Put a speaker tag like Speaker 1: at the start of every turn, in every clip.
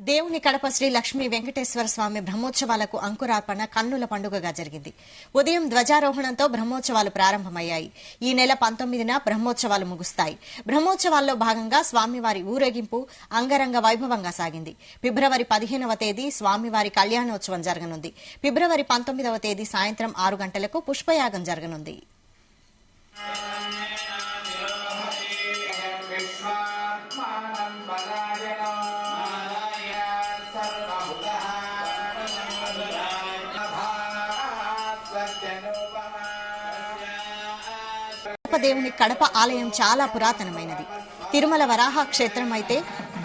Speaker 1: దేవుని కడప శ్రీ లక్ష్మీ వెంకటేశ్వర స్వామి బ్రహ్మోత్సవాలకు అంకురార్పణ కన్నుల పండుగగా జరిగింది. ఉదయం ధ్వజారోహణంతో బ్రహ్మోత్సవాలు ప్రారంభమయ్యాయి. ఈ నెల 19న బ్రహ్మోత్సవాలు ముగుస్తాయి. బ్రహ్మోత్సవాల్లో భాగంగా స్వామివారి ఊరేగింపు అంగరంగ వైభవంగా సాగింది. ఫిబ్రవరి 15వ తేదీ స్వామివారి కళ్యాణోత్సవం జరగనుంది. ఫిబ్రవరి 19వ తేదీ సాయంత్రం 6 గంటలకు పుష్పయాగం జరగనుంది. దేవుని కడప ఆలయం చాలా పురాతనమైనది. తిరుమల వరాహ క్షేత్రం అయితే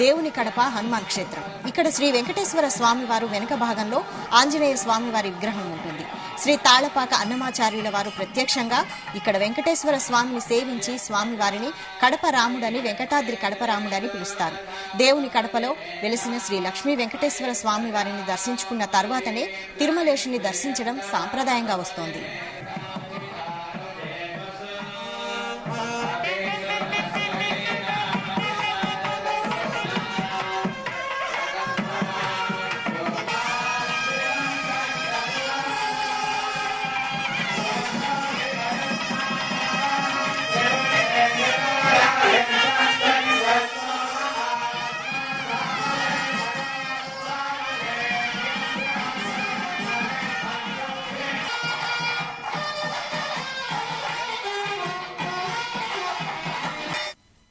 Speaker 1: దేవుని కడప హనుమాన్ క్షేత్రం. ఇక్కడ శ్రీ వెంకటేశ్వర స్వామివారు వెనుక భాగంలో ఆంజనేయ స్వామివారి విగ్రహం ఉంటుంది. శ్రీ తాళ్లపాక అన్నమాచార్యుల వారు ప్రత్యక్షంగా ఇక్కడ వెంకటేశ్వర స్వామిని సేవించి స్వామివారిని కడప రాముడని, వెంకటాద్రి కడప రాముడని పిలుస్తారు. దేవుని కడపలో వెలిసిన శ్రీ లక్ష్మీ వెంకటేశ్వర స్వామివారిని దర్శించుకున్న తర్వాతనే తిరుమలేశుని దర్శించడం సాంప్రదాయంగా వస్తోంది.